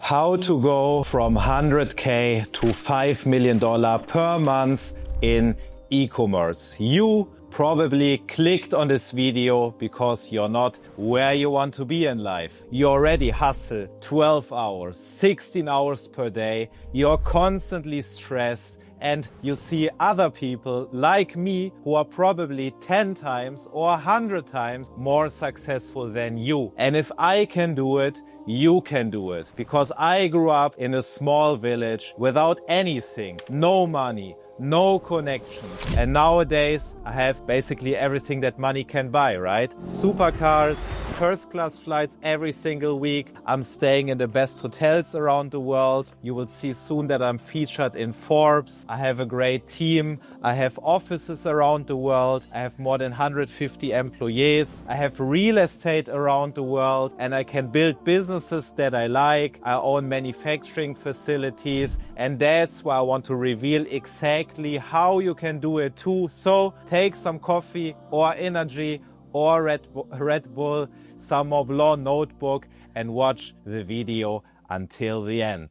How to go from 100K to $5 million per month in e-commerce. You probably clicked on this video because you're not where you want to be in life. You already hustle 12 hours, 16 hours per day. You're constantly stressed and you see other people like me who are probably 10 times or 100 times more successful than you. And if I can do it, you can do it. Because I grew up in a small village without anything, no money, no connections. And nowadays I have basically everything that money can buy, right? Supercars, first class flights every single week. I'm staying in the best hotels around the world. You will see soon that I'm featured in Forbes. I have a great team. I have offices around the world. I have more than 150 employees. I have real estate around the world and I can build businesses that I like. I own manufacturing facilities, and that's why I want to reveal exactly how you can do it too. So take some coffee or energy or Red Bull, some Mont Blanc notebook, and watch the video until the end.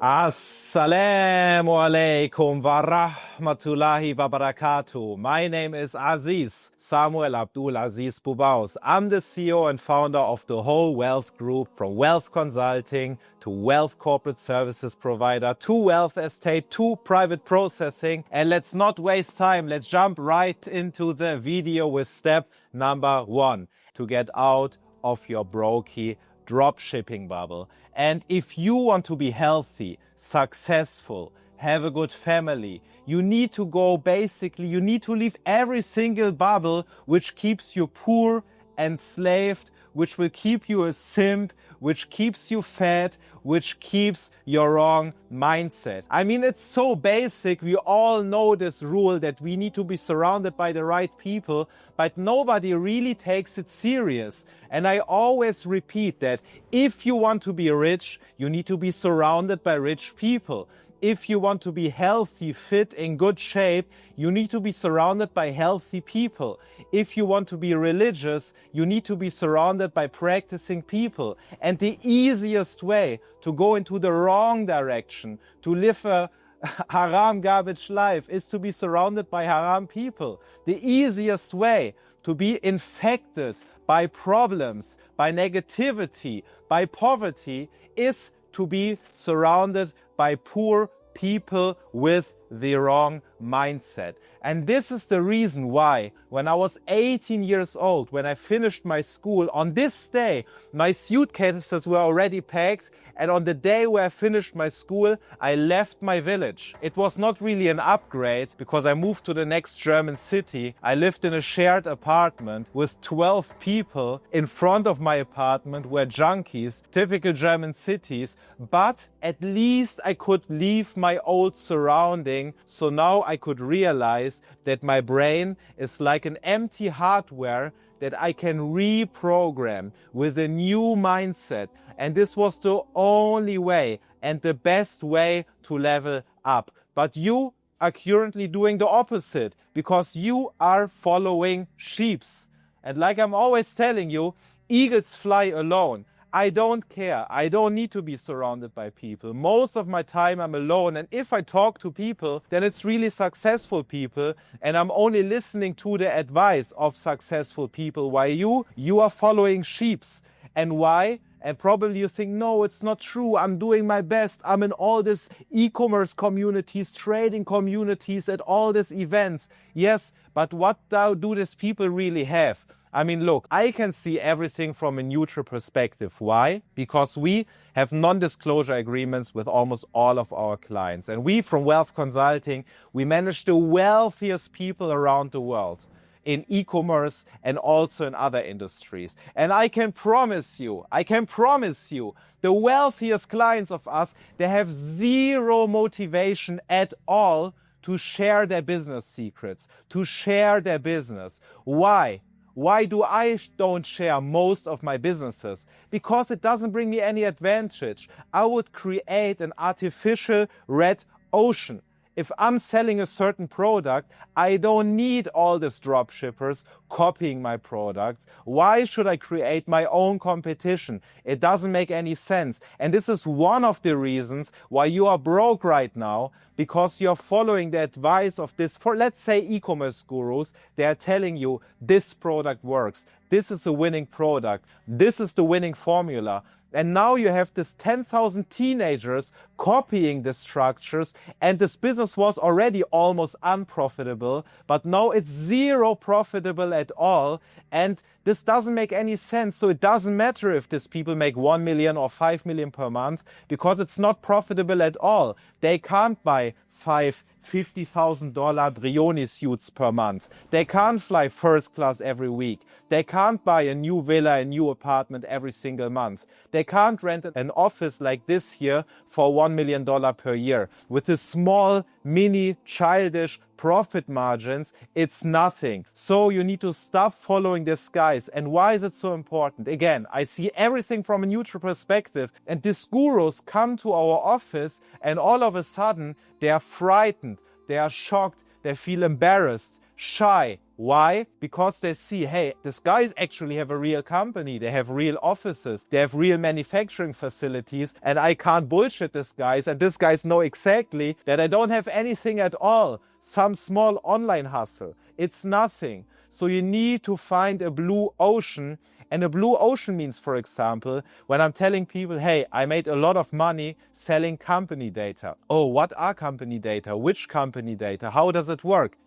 Assalamu alaikum wa rahmatullahi wa barakatuh. My name is Aziz, Samuel Abdul Aziz Bubaus. I'm the CEO and founder of the whole Wealth Group, from wealth consulting to wealth corporate services provider to wealth estate to private processing. And let's not waste time. Let's jump right into the video with step number 1 to get out of your Brokie dropshipping bubble. And if you want to be healthy, successful, have a good family, you need to you need to leave every single bubble which keeps you poor, enslaved, which will keep you a simp, which keeps you fat, which keeps your wrong mindset. I mean, it's so basic. We all know this rule that we need to be surrounded by the right people, but nobody really takes it serious. And I always repeat that if you want to be rich, you need to be surrounded by rich people. If you want to be healthy, fit, in good shape, you need to be surrounded by healthy people. If you want to be religious, you need to be surrounded by practicing people. And the easiest way to go into the wrong direction, to live a haram garbage life, is to be surrounded by haram people. The easiest way to be infected by problems, by negativity, by poverty, is to be surrounded by poor people with the wrong mindset. And this is the reason why, when I was 18 years old, when I finished my school, on this day, my suitcases were already packed. And on the day where I finished my school, I left my village. It was not really an upgrade because I moved to the next German city. I lived in a shared apartment with 12 people. In front of my apartment were junkies, typical German cities. But at least I could leave my old surrounding. So now I could realize that my brain is like an empty hardware that I can reprogram with a new mindset. And this was the only way and the best way to level up. But you are currently doing the opposite because you are following sheeps. And like I'm always telling you, eagles fly alone. I don't care. I don't need to be surrounded by people. Most of my time I'm alone. And if I talk to people, then it's really successful people. And I'm only listening to the advice of successful people. Why you are following sheeps. And why? And probably you think, no, it's not true. I'm doing my best. I'm in all these e-commerce communities, trading communities, at all these events. Yes, but what do these people really have? I mean, look, I can see everything from a neutral perspective. Why? Because we have non-disclosure agreements with almost all of our clients. And we, from Wealth Consulting, we manage the wealthiest people around the world in e-commerce and also in other industries. And I can promise you, the wealthiest clients of us, they have zero motivation at all to share their business secrets, to share their business. Why? Why do I don't share most of my businesses? Because it doesn't bring me any advantage. I would create an artificial red ocean. If I'm selling a certain product, I don't need all these dropshippers copying my products. Why should I create my own competition? It doesn't make any sense. And this is one of the reasons why you are broke right now, because you're following the advice of this, for let's say e-commerce gurus. They are telling you this product works. This is a winning product. This is the winning formula. And now you have this 10,000 teenagers copying the structures, and this business was already almost unprofitable, but now it's zero profitable at all. And this doesn't make any sense. So it doesn't matter if these people make 1 million or 5 million per month, because it's not profitable at all. They can't buy 5 $50,000 Brioni suits per month. They can't fly first class every week. They can't buy a new villa, a new apartment every single month. They can't rent an office like this here for $1 million per year. With the small, mini, childish profit margins, it's nothing. So you need to stop following these guys. And why is it so important? Again, I see everything from a neutral perspective. And these gurus come to our office and all of a sudden they are frightened, they are shocked, they feel embarrassed, shy. Why? Because they see, hey, these guys actually have a real company, they have real offices, they have real manufacturing facilities, and I can't bullshit these guys, and these guys know exactly that I don't have anything at all, some small online hustle. It's nothing. So you need to find a blue ocean. And a blue ocean means, for example, when I'm telling people, hey, I made a lot of money selling company data. Oh, what are company data? Which company data? How does it work?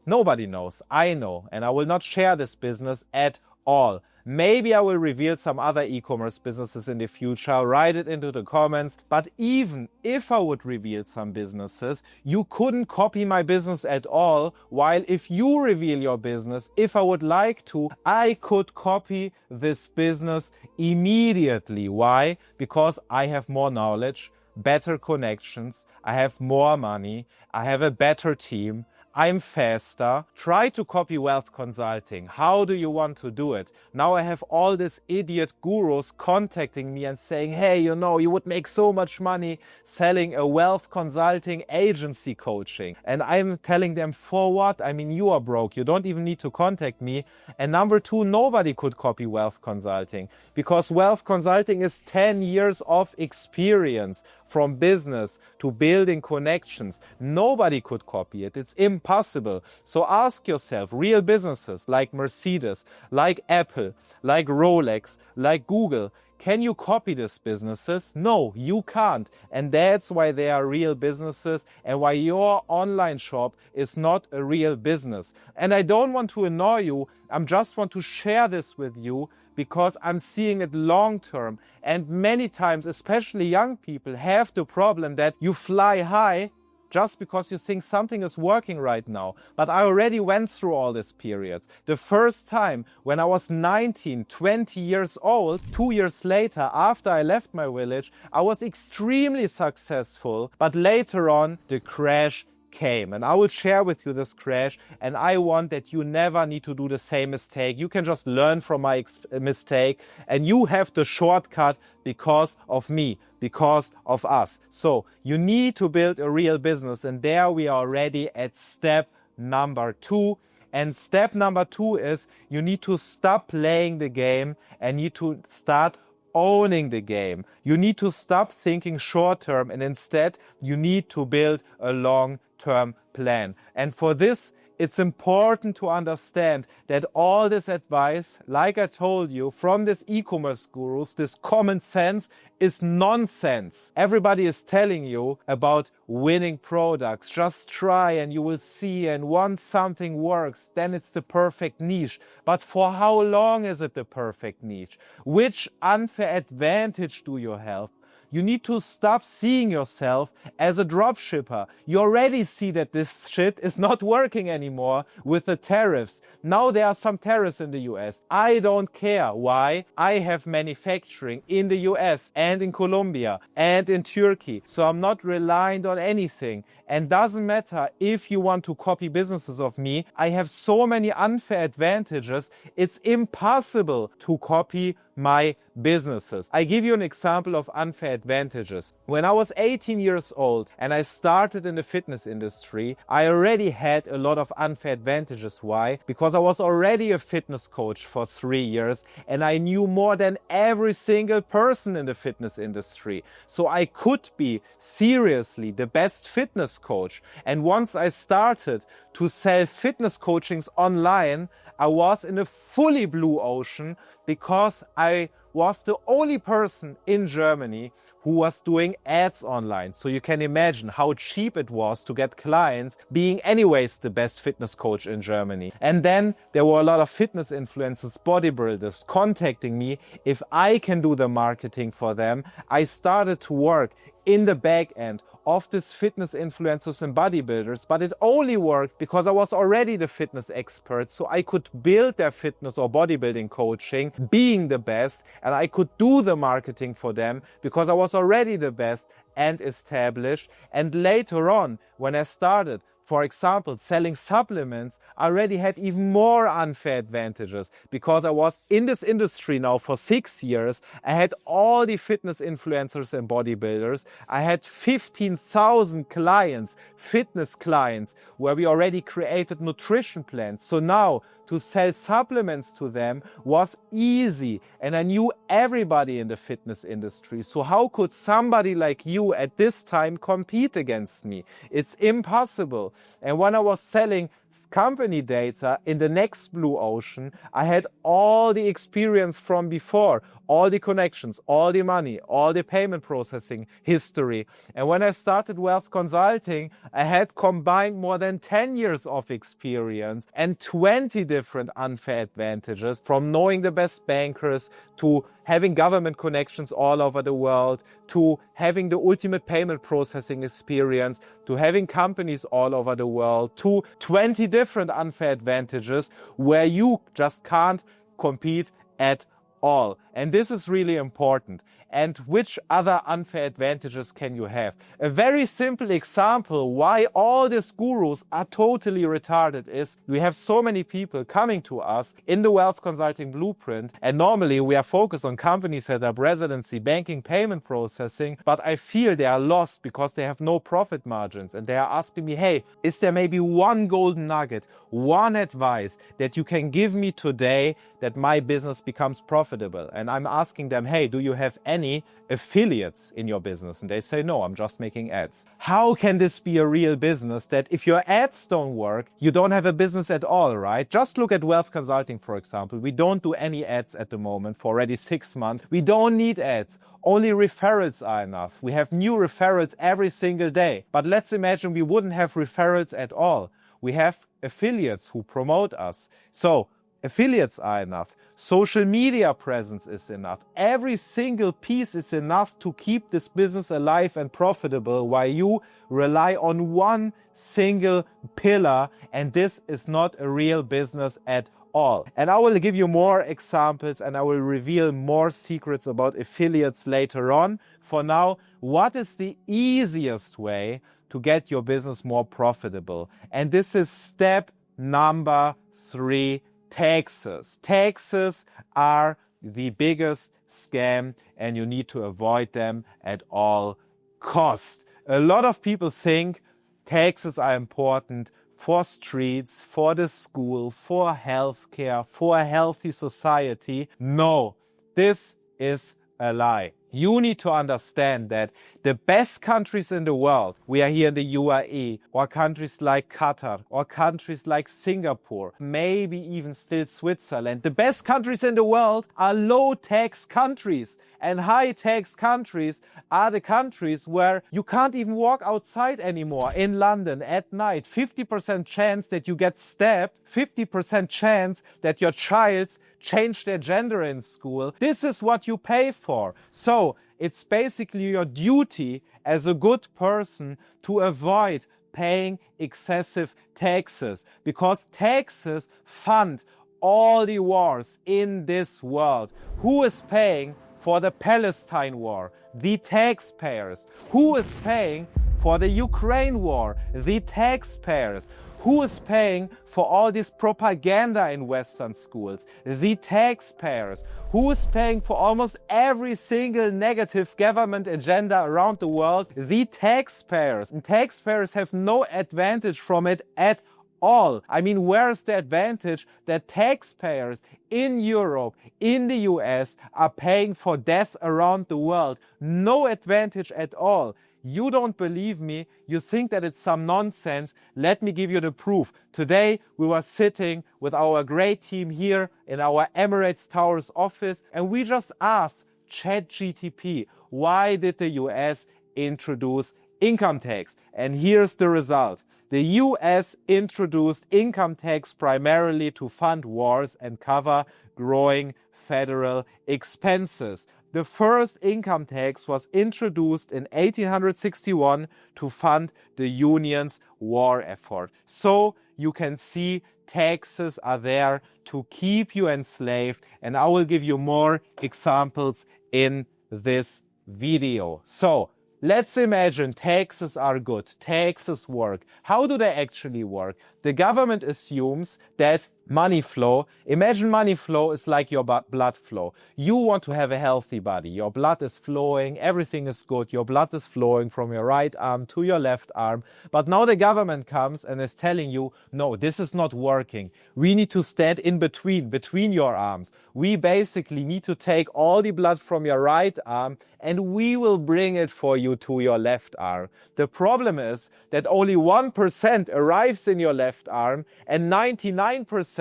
Nobody knows. I know. And I will not share this business at all. Maybe I will reveal some other e-commerce businesses in the future. Write it into the comments. But even if I would reveal some businesses, you couldn't copy my business at all. While if you reveal your business, if I would like to, I could copy this business immediately. Why? Because I have more knowledge, better connections, I have more money, I have a better team, I'm faster. Try to copy wealth consulting. How do you want to do it? Now I have all these idiot gurus contacting me and saying, hey, you know, you would make so much money selling a wealth consulting agency coaching. And I'm telling them, for what? I mean, you are broke. You don't even need to contact me. And number two, nobody could copy wealth consulting, because wealth consulting is 10 years of experience. From business to building connections. Nobody could copy it. It's impossible. So ask yourself, real businesses like Mercedes, like Apple, like Rolex, like Google, can you copy these businesses? No, you can't. And that's why they are real businesses and why your online shop is not a real business. And I don't want to annoy you. I just want to share this with you, because I'm seeing it long term. And many times, especially young people, have the problem that you fly high just because you think something is working right now. But I already went through all these periods. The first time when I was 19, 20 years old, 2 years later, after I left my village, I was extremely successful. But later on, the crash came, and I will share with you this crash, and I want that you never need to do the same mistake. You can just learn from my mistake, and you have the shortcut because of me, because of us. So you need to build a real business, and there we are already at step number 2. And step number 2 is you need to stop playing the game and need to start owning the game. You need to stop thinking short term, and instead you need to build a long-term plan. And for this, it's important to understand that all this advice, like I told you, from these e-commerce gurus, this common sense is nonsense. Everybody is telling you about winning products. Just try and you will see, and once something works, then it's the perfect niche. But for how long is it the perfect niche? Which unfair advantage do you have? You need to stop seeing yourself as a dropshipper. You already see that this shit is not working anymore with the tariffs. Now there are some tariffs in the US. I don't care. Why? I have manufacturing in the US and in Colombia and in Turkey. So I'm not reliant on anything. And doesn't matter if you want to copy businesses of me. I have so many unfair advantages. It's impossible to copy my businesses. I give you an example of unfair advantages. When I was 18 years old and I started in the fitness industry, I already had a lot of unfair advantages. Why? Because I was already a fitness coach for 3 years and I knew more than every single person in the fitness industry. So I could be seriously the best fitness coach. And once I started to sell fitness coachings online, I was in a fully blue ocean because I was the only person in Germany who was doing ads online. So you can imagine how cheap it was to get clients, being anyways the best fitness coach in Germany. And then there were a lot of fitness influencers, bodybuilders contacting me if I can do the marketing for them. I started to work in the back end of these fitness influencers and bodybuilders, but it only worked because I was already the fitness expert, so I could build their fitness or bodybuilding coaching being the best, and I could do the marketing for them because I was already the best and established. And later on, when I started, for example, selling supplements, I already had even more unfair advantages because I was in this industry now for 6 years. I had all the fitness influencers and bodybuilders. I had 15,000 clients, fitness clients, where we already created nutrition plans. So now to sell supplements to them was easy, and I knew everybody in the fitness industry. So how could somebody like you at this time compete against me? It's impossible. And when I was selling company data in the next blue ocean, I had all the experience from before, all the connections, all the money, all the payment processing history. And when I started wealth consulting, I had combined more than 10 years of experience and 20 different unfair advantages, from knowing the best bankers to having government connections all over the world, to having the ultimate payment processing experience, to having companies all over the world, to 20 different unfair advantages where you just can't compete at all. And this is really important. And which other unfair advantages can you have? A very simple example why all these gurus are totally retarded is we have so many people coming to us in the wealth consulting blueprint, and normally we are focused on company setup, residency, banking, payment processing, but I feel they are lost because they have no profit margins, and they are asking me, hey, is there maybe one golden nugget, one advice that you can give me today that my business becomes profitable? And I'm asking them, hey, do you have any affiliates in your business? And they say, no, I'm just making ads. How can this be a real business that if your ads don't work, you don't have a business at all, right? Just look at wealth consulting, for example. We don't do any ads at the moment for already 6 months. We don't need ads. Only referrals are enough. We have new referrals every single day. But let's imagine we wouldn't have referrals at all. We have affiliates who promote us. So affiliates are enough. Social media presence is enough. Every single piece is enough to keep this business alive and profitable while you rely on one single pillar, and this is not a real business at all. And I will give you more examples and I will reveal more secrets about affiliates later on. For now, what is the easiest way to get your business more profitable? And this is step number 3. Taxes. Taxes are the biggest scam and you need to avoid them at all costs. A lot of people think taxes are important for streets, for the school, for healthcare, for a healthy society. No, this is a lie. You need to understand that the best countries in the world, we are here in the UAE, or countries like Qatar, or countries like Singapore, maybe even still Switzerland. The best countries in the world are low-tax countries. And high-tax countries are the countries where you can't even walk outside anymore. In London at night, 50% chance that you get stabbed, 50% chance that your child change their gender in school. This is what you pay for. So it's basically your duty as a good person to avoid paying excessive taxes, because taxes fund all the wars in this world. Who is paying for the Palestine war? The taxpayers. Who is paying for the Ukraine war? The taxpayers. Who is paying for all this propaganda in Western schools? The taxpayers. Who is paying for almost every single negative government agenda around the world? The taxpayers. And taxpayers have no advantage from it at all. I mean, where is the advantage that taxpayers in Europe, in the US, are paying for death around the world? No advantage at all. You don't believe me, you think that it's some nonsense. Let me give you the proof. Today we were sitting with our great team here in our Emirates Towers office, and we just asked ChatGPT, why did the US introduce income tax? And here's the result. The US introduced income tax primarily to fund wars and cover growing federal expenses. The first income tax was introduced in 1861 to fund the Union's war effort. So you can see taxes are there to keep you enslaved, and I will give you more examples in this video. So let's imagine taxes are good, taxes work. How do they actually work? The government assumes that money flow, imagine money flow is like your blood flow. You want to have a healthy body. Your blood is flowing, everything is good. Your blood is flowing from your right arm to your left arm. But now the government comes and is telling you, no, this is not working. We need to stand in between your arms. We basically need to take all the blood from your right arm and we will bring it for you to your left arm. The problem is that only 1% arrives in your left arm and 99%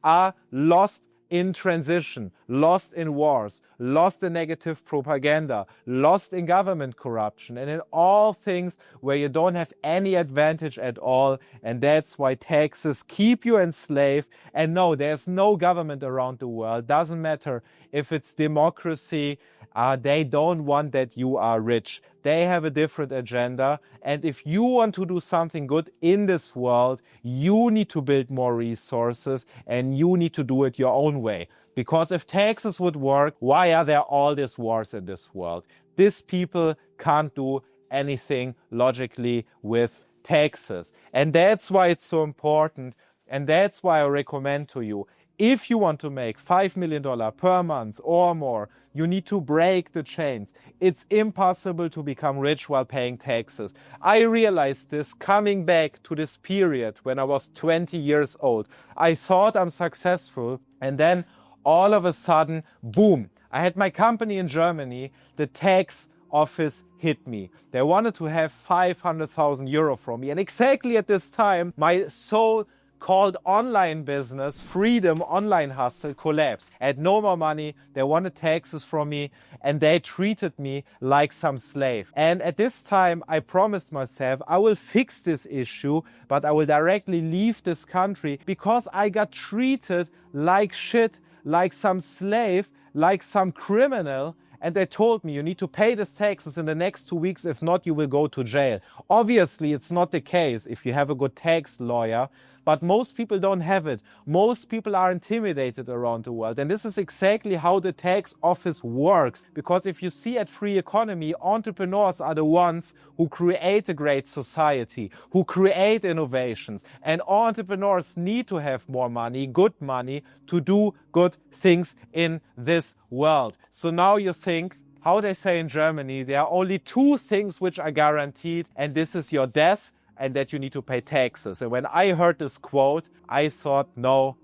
are lost in transition, lost in wars, lost in negative propaganda, lost in government corruption, and in all things where you don't have any advantage at all. And that's why taxes keep you enslaved. And no, there's no government around the world. Doesn't matter if it's democracy. They don't want that you are rich. They have a different agenda. And if you want to do something good in this world, you need to build more resources and you need to do it your own way. Because if taxes would work, why are there all these wars in this world? These people can't do anything logically with taxes. And that's why it's so important. And that's why I recommend to you, if you want to make $5 million per month or more, you need to break the chains. It's impossible to become rich while paying taxes. I realized this coming back to this period when I was 20 years old. I thought I'm successful, and then all of a sudden, boom, I had my company in Germany, the tax office hit me. They wanted to have 500,000 euro from me. And exactly at this time, my so-called online business, Freedom Online Hustle, collapsed. I had no more money. They wanted taxes from me and they treated me like some slave. And at this time, I promised myself I will fix this issue, but I will directly leave this country because I got treated like shit, like some slave, like some criminal. And they told me, you need to pay these taxes in the next 2 weeks. If not, you will go to jail. Obviously, it's not the case if you have a good tax lawyer. But most people don't have it. Most people are intimidated around the world. And this is exactly how the tax office works. Because if you see at Free Economy, entrepreneurs are the ones who create a great society, who create innovations. And entrepreneurs need to have more money, good money, to do good things in this world. So now you think, how they say in Germany, there are only 2 things which are guaranteed, and this is your death and that you need to pay taxes. And when I heard this quote, I thought, no,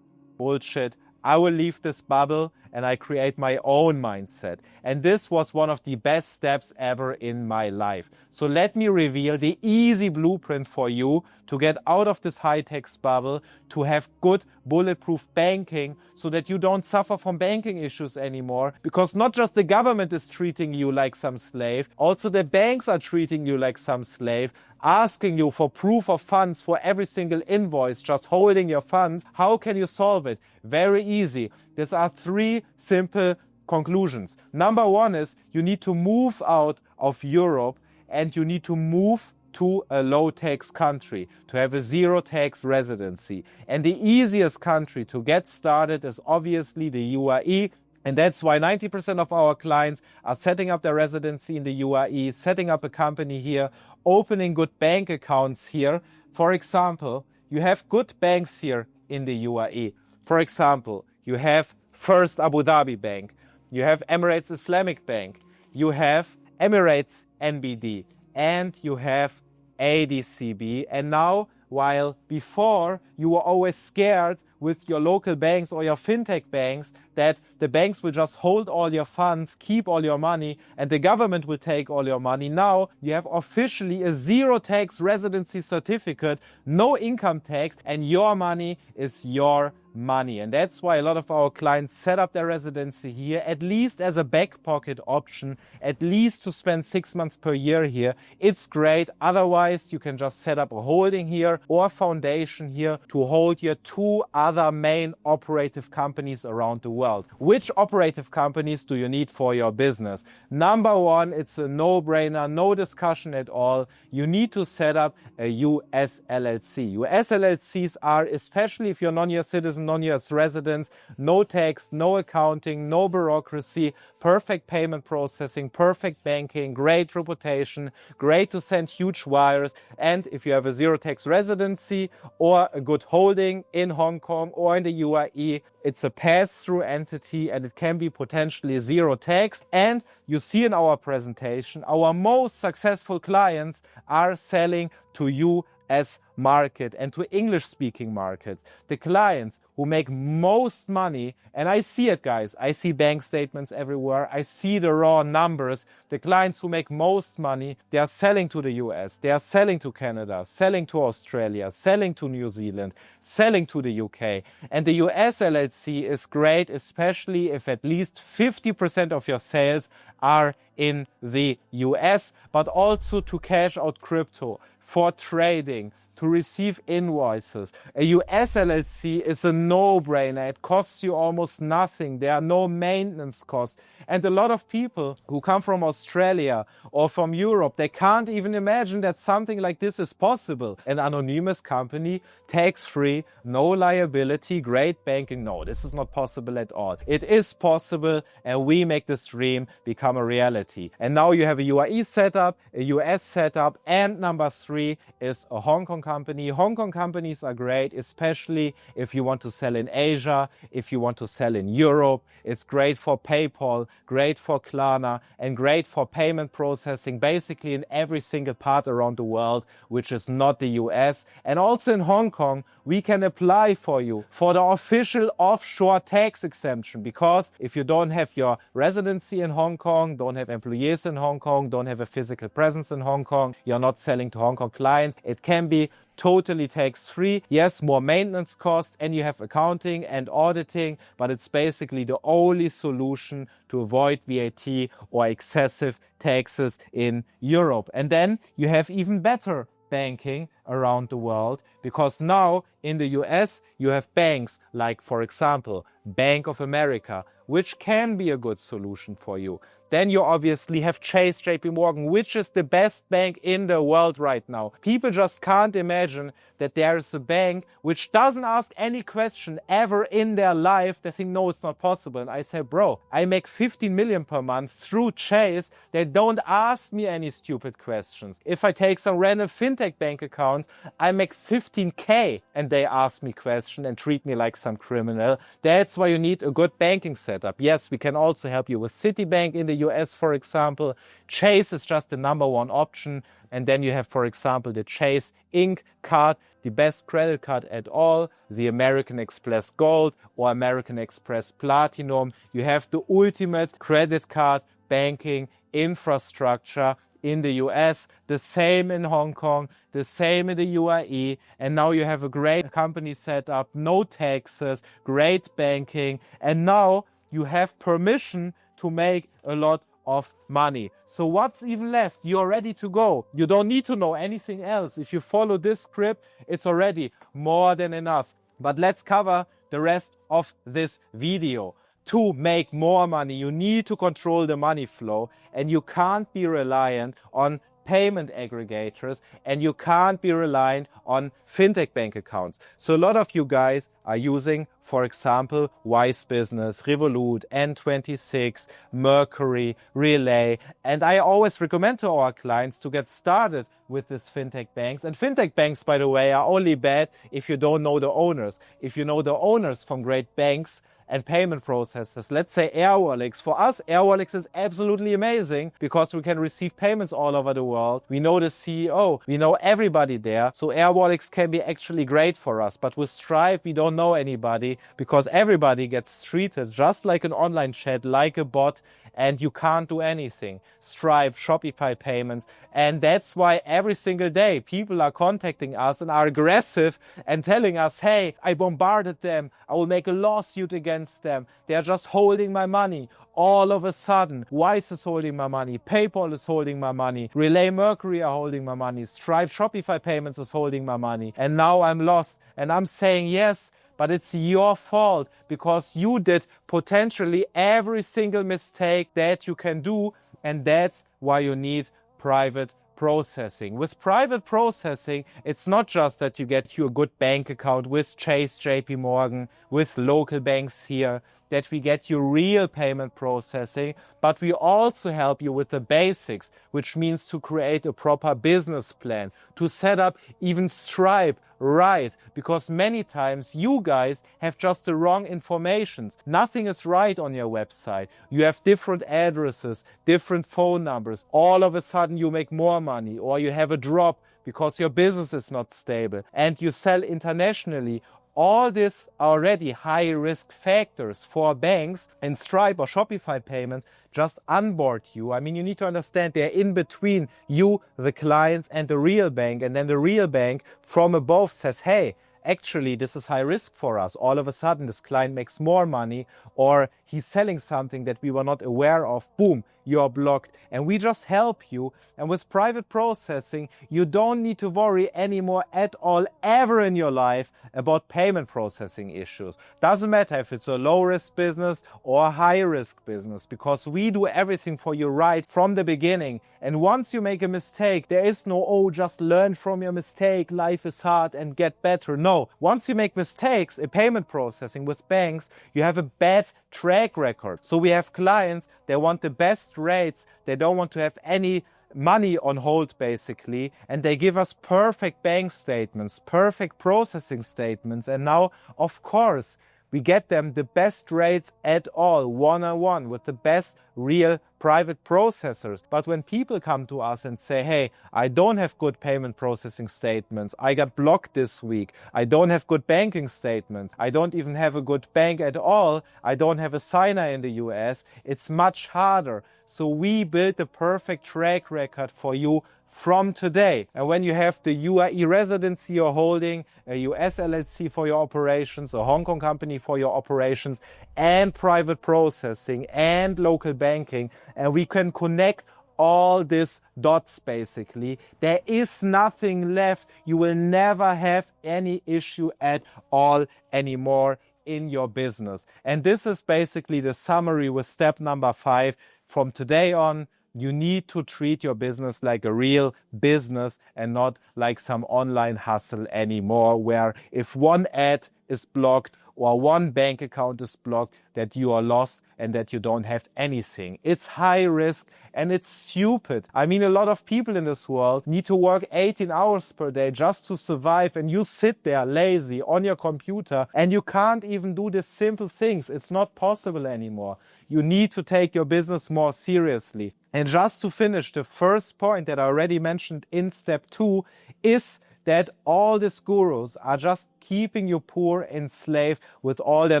bullshit. I will leave this bubble and I create my own mindset. And this was one of the best steps ever in my life. So let me reveal the easy blueprint for you to get out of this high-tax bubble, to have good bulletproof banking so that you don't suffer from banking issues anymore. Because not just the government is treating you like some slave, also the banks are treating you like some slave, asking you for proof of funds for every single invoice, just holding your funds. How can you solve it? Very easy. There are 3 simple conclusions. Number 1 is you need to move out of Europe and you need to move to a low-tax country, to have a zero-tax residency. And the easiest country to get started is obviously the UAE. And that's why 90% of our clients are setting up their residency in the UAE, setting up a company here, opening good bank accounts here. For example, you have good banks here in the UAE. For example, you have First Abu Dhabi Bank, you have Emirates Islamic Bank, you have Emirates NBD, and you have ADCB. And now, while before you were always scared with your local banks or your fintech banks that the banks will just hold all your funds, keep all your money, and the government will take all your money, now you have officially a zero tax residency certificate, no income tax, and your money is your money. And that's why a lot of our clients set up their residency here, at least as a back pocket option, at least to spend 6 months per year here. It's great. Otherwise, you can just set up a holding here or foundation here to hold your 2 other main operative companies around the world. Which operative companies do you need for your business? Number 1, it's a no-brainer, no discussion at all. You need to set up a US LLC. US LLCs are, especially if you're non-US citizen, non-US residents, no tax, no accounting, no bureaucracy, perfect payment processing, perfect banking, great reputation, great to send huge wires. And if you have a zero tax residency or a good holding in Hong Kong or in the UAE, it's a pass-through entity and it can be potentially zero tax. And you see in our presentation, our most successful clients are selling to US market and to English-speaking markets. The clients who make most money, and I see it, guys, I see bank statements everywhere, I see the raw numbers. The clients who make most money, they are selling to the US, they are selling to Canada, selling to Australia, selling to New Zealand, selling to the UK. And the US LLC is great, especially if at least 50% of your sales are in the US, but also to cash out crypto, for trading, to receive invoices. A US LLC is a no-brainer. It costs you almost nothing. There are no maintenance costs. And a lot of people who come from Australia or from Europe, they can't even imagine that something like this is possible. An anonymous company, tax-free, no liability, great banking. No, this is not possible at all. It is possible, and we make this dream become a reality. And now you have a UAE setup, a US setup, and number 3 is a Hong Kong company. Hong Kong companies are great, especially if you want to sell in Asia, if you want to sell in Europe. It's great for PayPal, great for Klarna, and great for payment processing, basically in every single part around the world, which is not the US. And also in Hong Kong, we can apply for you for the official offshore tax exemption, because if you don't have your residency in Hong Kong, don't have employees in Hong Kong, don't have a physical presence in Hong Kong, you're not selling to Hong Kong clients, it can be totally tax-free. Yes, more maintenance costs, and you have accounting and auditing, but it's basically the only solution to avoid VAT or excessive taxes in Europe. And then you have even better banking around the world, because now in the US you have banks like, for example, Bank of America, which can be a good solution for you. Then you obviously have Chase, JP Morgan, which is the best bank in the world right now. People just can't imagine that there is a bank which doesn't ask any question ever in their life. They think, no, it's not possible. And I say, bro, I make 15 million per month through Chase. They don't ask me any stupid questions. If I take some random fintech bank accounts, I make 15K and they ask me questions and treat me like some criminal. That's why you need a good banking setup. Yes, we can also help you with Citibank in the US, for example. Chase is just the number 1 option. And then you have, for example, the Chase Inc. card, the best credit card at all, the American Express Gold or American Express Platinum. You have the ultimate credit card banking infrastructure in the US, the same in Hong Kong, the same in the UAE, and now you have a great company set up, no taxes, great banking, and now you have permission to make a lot of money. So what's even left? You're ready to go. You don't need to know anything else. If you follow this script, it's already more than enough. But let's cover the rest of this video. To make more money, you need to control the money flow, and you can't be reliant on payment aggregators, and you can't be reliant on fintech bank accounts. So a lot of you guys are using, for example, Wise Business, Revolut, N26, Mercury, Relay, and I always recommend to our clients to get started with these fintech banks. And fintech banks, by the way, are only bad if you don't know the owners. If you know the owners from great banks and payment processors, let's say Airwallex. For us, Airwallex is absolutely amazing because we can receive payments all over the world. We know the CEO, we know everybody there. So Airwallex can be actually great for us. But with Stripe, we don't know anybody because everybody gets treated just like an online chat, like a bot, and you can't do anything. Stripe, Shopify payments. And that's why every single day people are contacting us and are aggressive and telling us, hey, I bombarded them. I will make a lawsuit against them. They are just holding my money. All of a sudden, Wise is holding my money. PayPal is holding my money. Relay Mercury are holding my money. Stripe Shopify payments is holding my money. And now I'm lost. And I'm saying, yes, but it's your fault because you did potentially every single mistake that you can do. And that's why you need private processing. With private processing, it's not just that you get you a good bank account with Chase, JP Morgan, with local banks here, that we get you real payment processing, but we also help you with the basics, which means to create a proper business plan, to set up even Stripe right, because many times you guys have just the wrong information. Nothing is right on your website. You have different addresses, different phone numbers. All of a sudden you make more money or you have a drop because your business is not stable and you sell internationally. All these are already high-risk factors for banks, and Stripe or Shopify payments just onboard you. I mean, you need to understand they're in between you, the clients, and the real bank. And then the real bank from above says, hey, actually, this is high risk for us. All of a sudden, this client makes more money or he's selling something that we were not aware of. Boom, you're blocked. And we just help you. And with private processing, you don't need to worry anymore at all ever in your life about payment processing issues. Doesn't matter if it's a low-risk business or a high-risk business, because we do everything for you right from the beginning. And once you make a mistake, there is no, oh, just learn from your mistake, life is hard and get better. No, once you make mistakes in payment processing with banks, you have a bad track record. So we have clients, they want the best rates, they don't want to have any money on hold basically, and they give us perfect bank statements, perfect processing statements, and now of course we get them the best rates at all, one-on-one with the best real private processors. But when people come to us and say, hey, I don't have good payment processing statements, I got blocked this week, I don't have good banking statements, I don't even have a good bank at all, I don't have a signer in the US, it's much harder. So we built the perfect track record for you from today. And when you have the UAE residency you're holding, a US LLC for your operations, a Hong Kong company for your operations, and private processing and local banking, and we can connect all these dots basically, there is nothing left. You will never have any issue at all anymore in your business. And this is basically the summary with step number 5. From today on, you need to treat your business like a real business and not like some online hustle anymore, where if one ad is blocked or one bank account is blocked, that you are lost and that you don't have anything. It's high risk and it's stupid. I mean, a lot of people in this world need to work 18 hours per day just to survive, and you sit there lazy on your computer and you can't even do the simple things. It's not possible anymore. You need to take your business more seriously. And just to finish, the first point that I already mentioned in step 2 is that all these gurus are just keeping you poor, enslaved with all their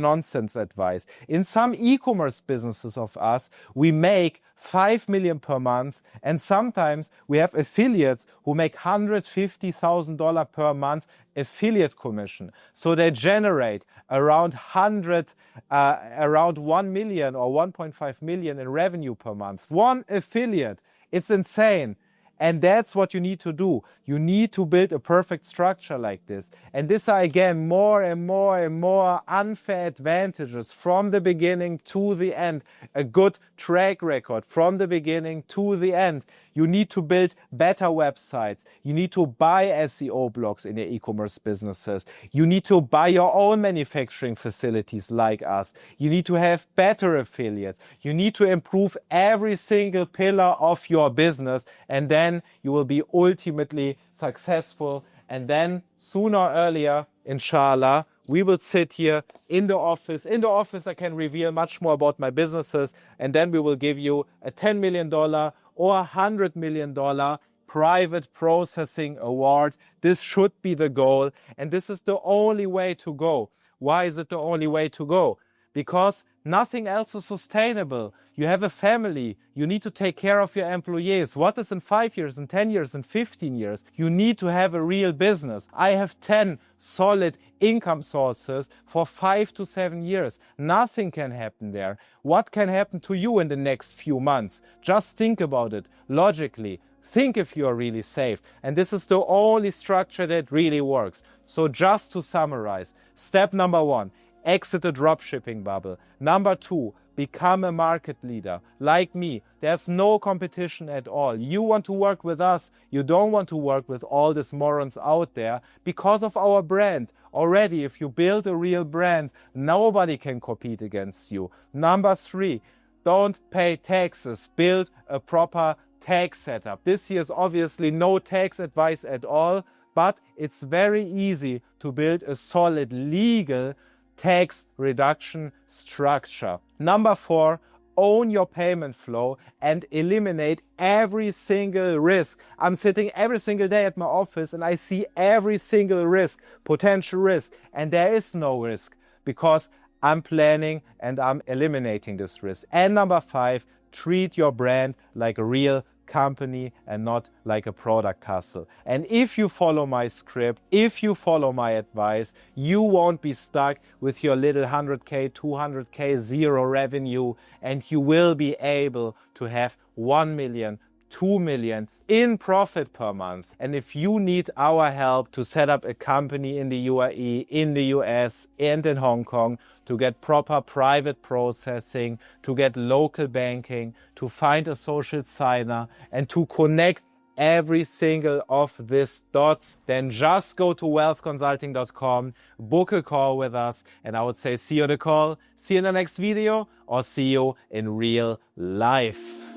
nonsense advice. In some e-commerce businesses of us, we make 5 million per month, and sometimes we have affiliates who make $150,000 per month affiliate commission. So they generate around 1 million or 1.5 million in revenue per month. One affiliate. It's insane. And that's what you need to do. You need to build a perfect structure like this. And these are, again, more and more and more unfair advantages from the beginning to the end. A good track record from the beginning to the end. You need to build better websites. You need to buy SEO blogs in your e-commerce businesses. You need to buy your own manufacturing facilities like us. You need to have better affiliates. You need to improve every single pillar of your business, and then you will be ultimately successful. And then sooner or earlier, inshallah, we will sit here in the office. In the office, I can reveal much more about my businesses, and then we will give you a $10 million or $100 million private processing award. This should be the goal, and this is the only way to go. Why is it the only way to go? Because nothing else is sustainable. You have a family. You need to take care of your employees. What is in 5 years, in 10 years, in 15 years? You need to have a real business. I have 10 solid income sources for 5 to 7 years. Nothing can happen there. What can happen to you in the next few months? Just think about it logically. Think if you are really safe. And this is the only structure that really works. So just to summarize, step number 1, exit the dropshipping bubble. Number 2, become a market leader. Like me, there's no competition at all. You want to work with us. You don't want to work with all these morons out there because of our brand. Already, if you build a real brand, nobody can compete against you. Number 3, don't pay taxes. Build a proper tax setup. This year is obviously no tax advice at all, but it's very easy to build a solid legal tax reduction structure. Number 4, own your payment flow and eliminate every single risk. I'm sitting every single day at my office and I see every single risk, potential risk, and there is no risk because I'm planning and I'm eliminating this risk. And number 5, treat your brand like a real company and not like a product hustle. And if you follow my script, if you follow my advice, you won't be stuck with your little 100K, 200K, zero revenue, and you will be able to have 1 million, 2 million in profit per month. And if you need our help to set up a company in the UAE, in the US, and in Hong Kong, to get proper private processing, to get local banking, to find a social signer, and to connect every single of these dots, then just go to wealthconsulting.com, book a call with us, and I would say see you on the call, see you in the next video, or see you in real life.